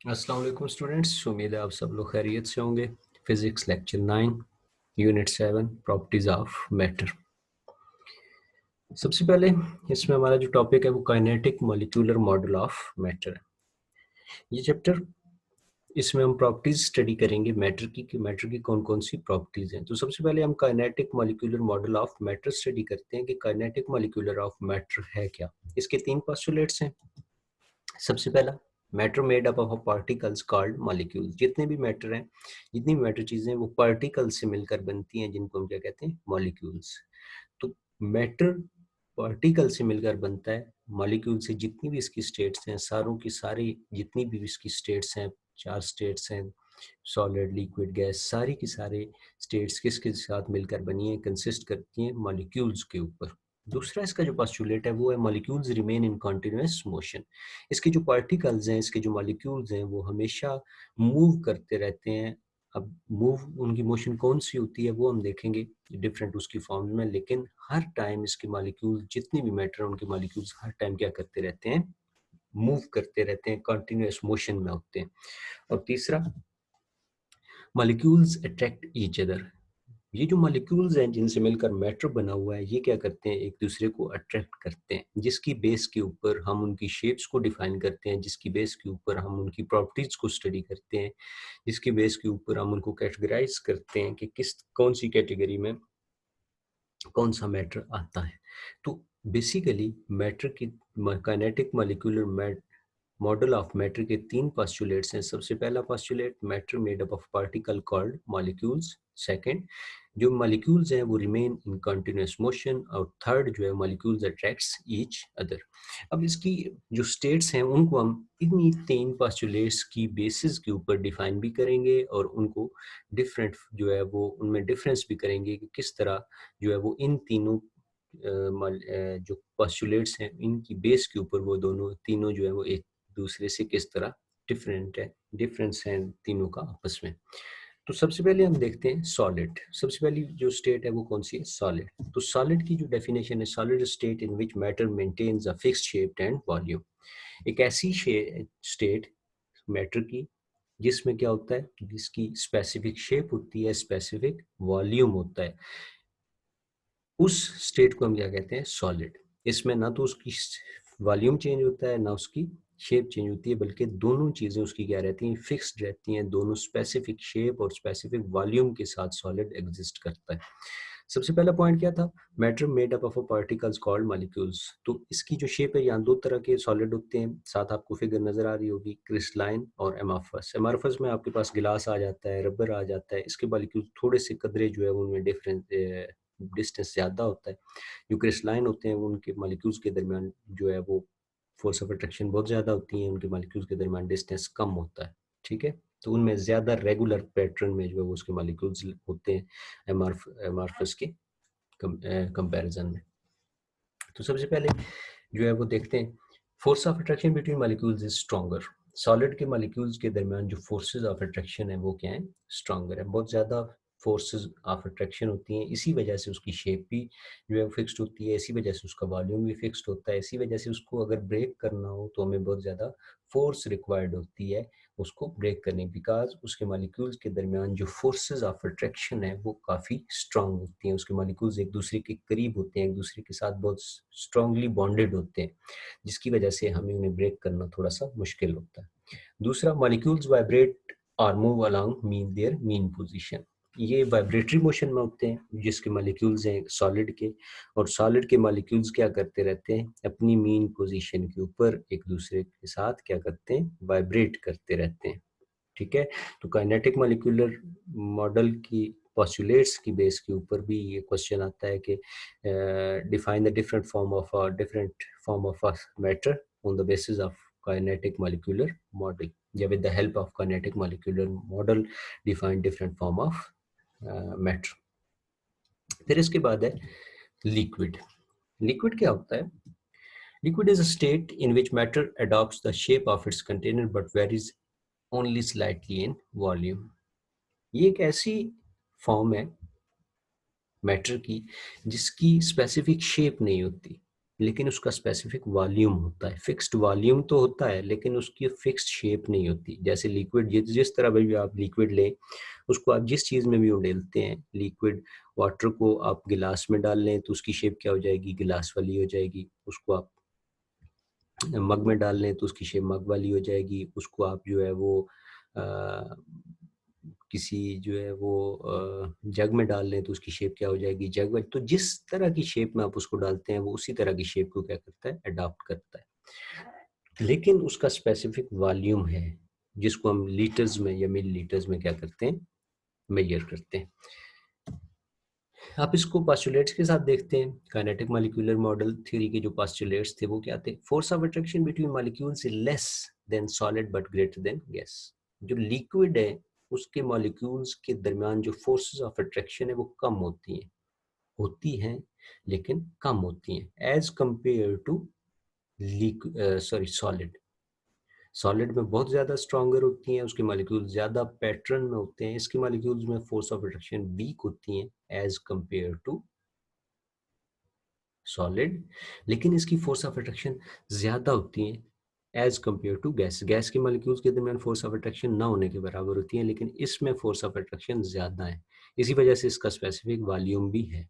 अस्सलाम वालेकुम स्टूडेंट्स, उम्मीद है आप सब लोग खैरियत से होंगे। Physics lecture 9 unit 7 properties of matter. सबसे पहले इसमें हमारा जो टॉपिक है वो kinetic molecular model of matter है। ये चैप्टर इसमें हम प्रॉपर्टीज स्टडी करेंगे मैटर की कि मैटर की कौन कौन सी प्रॉपर्टीज हैं। तो सबसे पहले हम kinetic molecular model of matter study करते हैं कि काइनेटिक मॉलिक्यूलर ऑफ मैटर है क्या। इसके तीन पोस्टुलेट्स हैं। सबसे पहला, matter made up of particles called molecules. जितने भी मैटर हैं, जितनी भी मैटर चीजें हैं वो पार्टिकल से मिलकर बनती हैं, जिनको हम क्या कहते हैं, मॉलिक्यूल्स। तो मैटर पार्टिकल से मिलकर बनता है। मॉलिक्यूल से जितनी भी इसकी स्टेट्स हैं, सारों की सारी जितनी भी इसकी स्टेट्स हैं, चार स्टेट्स हैं, सॉलिड लिक्विड गैस, सारी की सारे स्टेट्स किसके साथ मिलकर बनी है, कंसिस्ट करती हैं मॉलिक्यूल्स के ऊपर। दूसरा इसका जो पोस्टुलेट है वो है molecules remain in continuous motion. इसके जो पार्टिकल्स हैं, इसके जो मॉलिक्यूल्स हैं वो हमेशा मूव करते रहते हैं। अब मूव उनकी मोशन कौन सी होती है वो हम देखेंगे डिफरेंट उसकी फॉर्म में, लेकिन हर टाइम इसके मॉलिक्यूल जितनी भी मैटर है उनके मॉलिक्यूल्स हर टाइम क्या करते रहते हैं, मूव करते रहते हैं, कंटिन्यूअस मोशन में होते हैं। और तीसरा, मॉलिक्यूल्स अट्रैक्ट ईच अदर। ये जो मॉलिक्यूल्स हैं जिनसे मिलकर मैटर बना हुआ है, ये क्या करते हैं, एक दूसरे को अट्रैक्ट करते हैं, जिसकी बेस के ऊपर हम उनकी शेप्स को डिफाइन करते हैं, जिसकी बेस के ऊपर हम उनकी प्रॉपर्टीज को स्टडी करते हैं, जिसकी बेस के ऊपर हम उनको कैटेगराइज करते हैं कि किस कौन सी कैटेगरी में कौन सा मैटर आता है। तो बेसिकली मैटर की kinetic molecular model of matter के तीन पोस्टुलेट्स हैं। सबसे पहला postulate, matter made up of particle called molecules. Second, जो मॉलिक्यूल्स हैं वो रिमेन इन कंटिन्यूअस मोशन। और थर्ड जो है, मॉलिक्यूल्स अट्रैक्ट्स ईच अदर। अब इसकी जो स्टेट्स हैं उनको हम इन्हीं तीन पोस्टुलेट्स की बेसिस के ऊपर डिफाइन भी करेंगे और उनको डिफरेंट जो है वो उनमें डिफरेंस भी करेंगे कि किस तरह जो है वो इन तीनों जो पोस्टुलेट्स हैं इनकी बेस के ऊपर वो दोनों तीनों जो है वो एक दूसरे से किस तरह डिफरेंस है तीनों का आपस में। तो सबसे पहले हम देखते हैं सॉलिड। सबसे पहली जो स्टेट है वो कौन सी है, सॉलिड। तो सॉलिड की जो डेफिनेशन है, solid state in which matter maintains a fixed shape and volume. एक ऐसी स्टेट मैटर की जिसमें क्या होता है, जिसकी स्पेसिफिक शेप होती है, स्पेसिफिक वॉल्यूम होता है, उस स्टेट को हम क्या कहते हैं, सॉलिड। इसमें ना तो उसकी वॉल्यूम चेंज होता है ना उसकी शेप चेंज होती है, बल्कि दोनों चीजें उसकी क्या रहती हैं, फिक्स्ड रहती हैं। दोनों स्पेसिफिक शेप और स्पेसिफिक वॉल्यूम के साथ सॉलिड एग्जिस्ट करता है। सबसे पहला पॉइंट क्या था, matter made up of particles called molecules. तो इसकी जो शेप है, यहाँ दो तरह के सॉलिड होते हैं, साथ आपको फिगर नजर आ रही होगी, क्रिस्टलाइन और एमार्फस। एमार्फस में आपके पास गिलास आ जाता है, रबर आ जाता है, इसके मॉलिक्यूल थोड़े से कदरे जो है उनमें डिफरेंस डिस्टेंस ज़्यादा होता है। जो क्रिस्टलाइन होते हैं उनके मॉलिक्यूल्स के दरमियान जो है वो फोर्स ऑफ अट्रैक्शन बहुत ज़्यादा होती है, उनके मॉलिक्यूल्स के दरमियान डिस्टेंस कम होता है। ठीक है, तो उनमें ज़्यादा रेगुलर पैटर्न में जो है वो उसके मॉलिक्यूल्स होते हैं एमार्फस के कंपैरिजन में। तो सबसे पहले जो है वो देखते हैं, force of attraction between molecules is stronger. Solid के मॉलिक्यूल्स के दरमियान जो फोर्सेस ऑफ अट्रैक्शन है वो क्या है, स्ट्रॉन्गर है। बहुत ज़्यादा फोर्सेस ऑफ अट्रैक्शन होती हैं, इसी वजह से उसकी शेप भी जो है फिक्स्ड होती है, इसी वजह से उसका वॉल्यूम भी फिक्स्ड होता है, इसी वजह से उसको अगर ब्रेक करना हो तो हमें बहुत ज़्यादा फोर्स रिक्वायर्ड होती है उसको ब्रेक करने, बिकॉज उसके मॉलिक्यूल्स के दरमियान जो फोर्सेस ऑफ अट्रैक्शन है वो काफ़ी स्ट्रांग होती हैं। उसके मॉलिक्यूल्स एक दूसरे के करीब होते हैं, एक दूसरे के साथ बहुत स्ट्रांगली बॉन्डेड होते हैं, जिसकी वजह से हमें उन्हें ब्रेक करना थोड़ा सा मुश्किल होता है। दूसरा, मॉलिक्यूल्स वाइब्रेट और move along mean there mean position. ये वाइब्रेटरी मोशन में होते हैं, जिसके मॉलिक्यूल्स हैं सॉलिड के, और सॉलिड के मॉलिक्यूल्स क्या करते रहते हैं, अपनी मीन पोजीशन के ऊपर एक दूसरे के साथ क्या करते हैं, वाइब्रेट करते रहते हैं। ठीक है, तो काइनेटिक मॉलिक्यूलर मॉडल की पोस्टुलेट्स की बेस के ऊपर भी ये क्वेश्चन आता है कि define the different form of matter on the basis of kinetic molecular model, या with the help of kinetic molecular model define different form of matter. फिर इसके बाद है लिक्विड। लिक्विड क्या होता है, liquid is a state in which matter adopts the shape of its container but varies only slightly in volume। ये एक ऐसी फॉर्म है मैटर की जिसकी स्पेसिफिक शेप नहीं होती, लेकिन उसका स्पेसिफिक वॉल्यूम होता है। फिक्स्ड वॉल्यूम तो होता है लेकिन उसकी फिक्स्ड शेप नहीं होती। जैसे लिक्विड, जिस तरह भी आप लिक्विड लें, उसको आप जिस चीज़ में भी उड़ेलते हैं, लिक्विड वाटर को आप गिलास में डाल लें तो उसकी शेप क्या हो जाएगी, गिलास वाली हो जाएगी। उसको आप मग में डाल लें तो उसकी शेप मग वाली हो जाएगी। उसको आप जो है वो अ, किसी जो है वो जग में डाल लें तो उसकी शेप क्या हो जाएगी, जग वाली। तो जिस तरह की शेप में आप उसको डालते हैं वो उसी तरह की शेप को क्या करता है, अडॉप्ट करता है। लेकिन उसका स्पेसिफिक वॉल्यूम है जिसको हम लीटर्स में या मिली लीटर्स में क्या करते हैं, मेजर करते हैं। आप इसको पोस्टुलेट्स के साथ देखते हैं। काइनेटिक मॉलिक्यूलर मॉडल थ्योरी के जो पोस्टुलेट्स थे वो क्या थे, force of attraction between molecules is less than solid but greater than gas. जो लिक्विड है उसके मॉलिक्यूल्स के दरमियान जो फोर्सेस ऑफ अट्रैक्शन है वो कम होती हैं लेकिन कम होती हैं as compare to solid. Solid में बहुत ज़्यादा स्ट्रॉन्गर होती हैं, उसके मॉलिक्यूल ज़्यादा पैटर्न में होते हैं। इसके मॉलिक्यूल्स में फोर्स ऑफ अट्रैक्शन वीक होती हैं एज कंपेयर टू सॉलिड, लेकिन इसकी फोर्स ऑफ अट्रैक्शन ज़्यादा होती हैं as compare to gas. Gas के मॉलिक्यूल्स के दरमियान फोर्स ऑफ अट्रैक्शन ना होने के बराबर होती है लेकिन इसमें फोर्स ऑफ अट्रैक्शन ज़्यादा है। इसी वजह से इसका स्पेसिफिक वॉल्यूम भी है।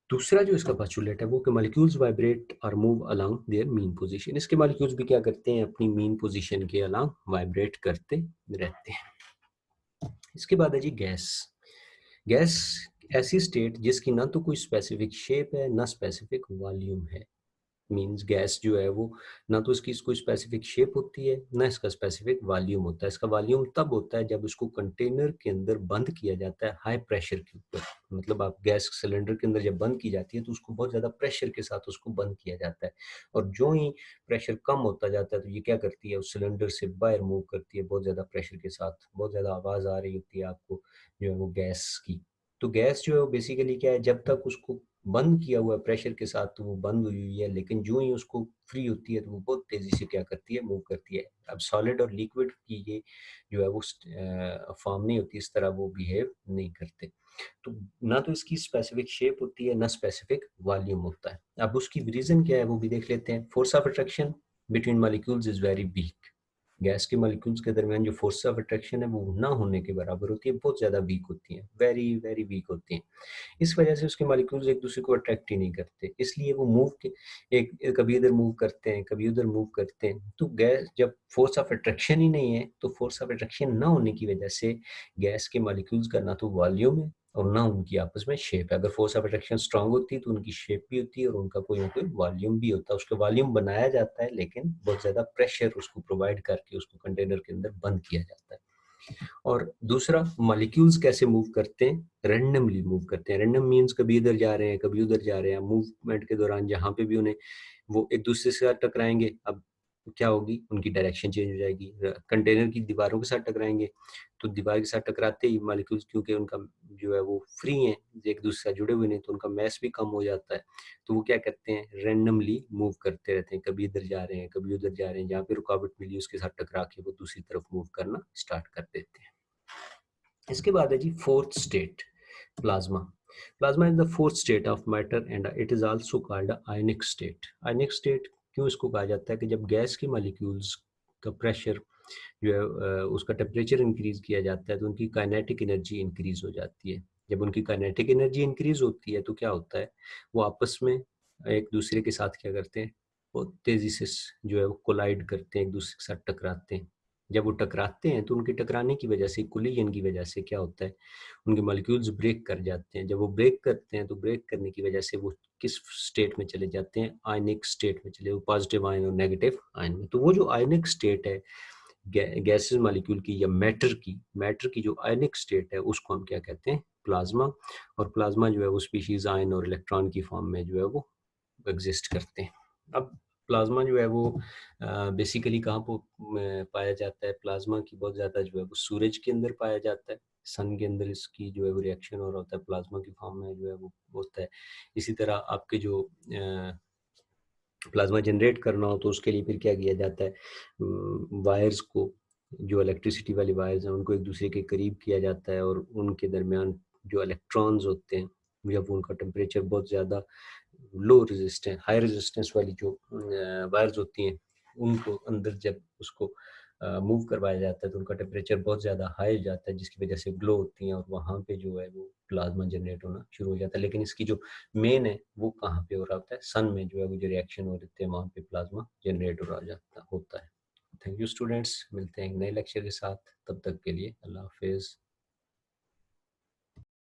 दूसरा जो इसका पोस्टुलेट है वो कि मॉलिक्यूल्स वाइब्रेट और move along there mean position. इसके मॉलिक्यूल्स भी क्या करते हैं, अपनी मीन पोजीशन के अलोंग वाइब्रेट करते रहते हैं। इसके बाद है जी गैस। गैस ऐसी स्टेट जिसकी ना तो कोई स्पेसिफिक शेप है ना स्पेसिफिक वॉल्यूम है। मींस गैस जो है वो ना तो इसकी कोई स्पेसिफिक शेप होती है ना इसका स्पेसिफिक वॉल्यूम होता है। इसका वॉल्यूम तब होता है जब उसको कंटेनर के अंदर बंद किया जाता है हाई प्रेशर के ऊपर। मतलब आप गैस सिलेंडर के अंदर जब बंद की जाती है तो उसको बहुत ज़्यादा प्रेशर के साथ उसको बंद किया जाता है, और जो ही प्रेशर कम होता जाता है तो ये क्या करती है, उस सिलेंडर से बाहर मूव करती है बहुत ज़्यादा प्रेशर के साथ। बहुत ज़्यादा आवाज़ आ रही होती है आपको जो है वो गैस की। तो गैस जो है बेसिकली क्या है, जब तक उसको बंद किया हुआ है प्रेशर के साथ तो वो बंद हुई हुई है, लेकिन जो ही उसको फ्री होती है तो वो बहुत तेज़ी से क्या करती है, मूव करती है। अब सॉलिड और लिक्विड की ये जो है वो फॉर्म नहीं होती, इस तरह वो बिहेव नहीं करते। तो ना तो इसकी स्पेसिफिक शेप होती है ना स्पेसिफिक वॉल्यूम होता है। अब उसकी रीज़न क्या है वो भी देख लेते हैं। Force of attraction between molecules is very weak. Gas के मॉलिक्यूल्स के दरमियान जो फोर्स ऑफ अट्रैक्शन है वो ना होने के बराबर होती है, बहुत ज़्यादा वीक होती है, वेरी वेरी वीक होती है। इस वजह से उसके मॉलिक्यूल्स एक दूसरे को अट्रैक्ट ही नहीं करते, इसलिए वो मूव के एक कभी इधर मूव करते हैं कभी उधर मूव करते हैं। तो गैस जब फोर्स ऑफ अट्रैक्शन ही नहीं है तो फोर्स ऑफ अट्रैक्शन ना होने की वजह से गैस के मॉलिक्यूल्स का ना तो वॉल्यूम है और ना उनकी आपस में शेप है। अगर फोर्स ऑफ अट्रैक्शन स्ट्रांग होती तो उनकी शेप भी होती है और उनका कोई ना कोई वॉल्यूम भी होता है। उसका वॉल्यूम बनाया जाता है लेकिन बहुत ज़्यादा प्रेशर उसको प्रोवाइड करके उसको कंटेनर के अंदर बंद किया जाता है। और दूसरा, मॉलिक्यूल्स कैसे मूव करते हैं, रैंडमली मूव करते हैं। रैंडम मीन्स कभी इधर जा रहे हैं कभी उधर जा रहे हैं। मूवमेंट के दौरान जहाँ पे भी उन्हें वो एक दूसरे से साथ टकराएंगे, अब क्या होगी, उनकी डायरेक्शन चेंज हो जाएगी। कंटेनर की दीवारों के साथ टकराएंगे तो दीवार के साथ टकराते ही मॉलिक्यूल्स, क्योंकि उनका जो है वो फ्री हैं, एक दूसरे से जुड़े हुए नहीं, तो उनका मैस भी कम हो जाता है। तो वो क्या करते हैं, रैंडमली मूव करते रहते हैं, कभी इधर जा रहे हैं कभी उधर जा रहे हैं। जहाँ पे रुकावट मिली उसके साथ टकरा के वो दूसरी तरफ मूव करना स्टार्ट कर देते हैं। इसके बाद है जी fourth state, plasma. Plasma is the fourth state of matter and it is also called ionic state. Ionic state क्यों इसको कहा जाता है कि जब गैस के मॉलिक्यूल्स का प्रेशर जो है उसका टेम्परेचर इंक्रीज किया जाता है तो उनकी काइनेटिक एनर्जी इंक्रीज हो जाती है। जब उनकी काइनेटिक एनर्जी इंक्रीज होती है तो क्या होता है, वो आपस में एक दूसरे के साथ क्या करते हैं, बहुत तेजी से जो है वो कोलाइड करते हैं, एक दूसरे के साथ टकराते हैं। जब वो टकराते हैं तो उनके टकराने की वजह से, कोलिजन की वजह से क्या होता है, उनके मॉलिक्यूल्स ब्रेक कर जाते हैं। जब वो ब्रेक करते हैं तो ब्रेक करने की वजह से वो किस स्टेट में चले जाते हैं, आयनिक स्टेट में चले, वो पॉजिटिव आयन और नेगेटिव आयन में। तो वो जो आयनिक स्टेट है गैसेस मॉलिक्यूल की या मैटर की जो आयनिक स्टेट है उसको हम क्या कहते हैं, प्लाज्मा। और प्लाज्मा जो है वो स्पीशीज आयन और इलेक्ट्रॉन की फॉर्म में जो है वो एग्जिस्ट करते हैं। अब प्लाज्मा जो है वो बेसिकली कहाँ पर पाया जाता है, प्लाज्मा की बहुत ज़्यादा जो है वो सूरज के अंदर पाया जाता है। सन के अंदर इसकी जो है वो रिएक्शन हो रहा होता है, प्लाज्मा की फॉर्म में जो है वो होता है। इसी तरह आपके जो प्लाज्मा जनरेट करना हो तो उसके लिए फिर क्या किया जाता है, वायर्स को, जो इलेक्ट्रिसिटी वाली वायर्स हैं उनको एक दूसरे के करीब किया जाता है और उनके दरमियान जो इलेक्ट्रॉन्स होते हैं जब उनका टेम्परेचर बहुत ज़्यादा लो रेजिस्टेंस हाई रेजिस्टेंस वाली जो वायर्स होती हैं, उनको अंदर जब उसको मूव करवाया जाता है तो उनका टेम्परेचर बहुत ज़्यादा हाई हो जाता है, जिसकी वजह से ग्लो होती हैं और वहाँ पे जो है वो प्लाज्मा जनरेट होना शुरू हो जाता है। लेकिन इसकी जो मेन है वो कहाँ पे हो रहा होता है, सन में जो है वो जो रिएक्शन हो रहे थे वहाँ पे प्लाज्मा जनरेट हो रहा जाता होता है। थैंक यू स्टूडेंट्स, मिलते हैं एक नए लेक्चर के साथ, तब तक के लिए अल्लाह हाफिज़।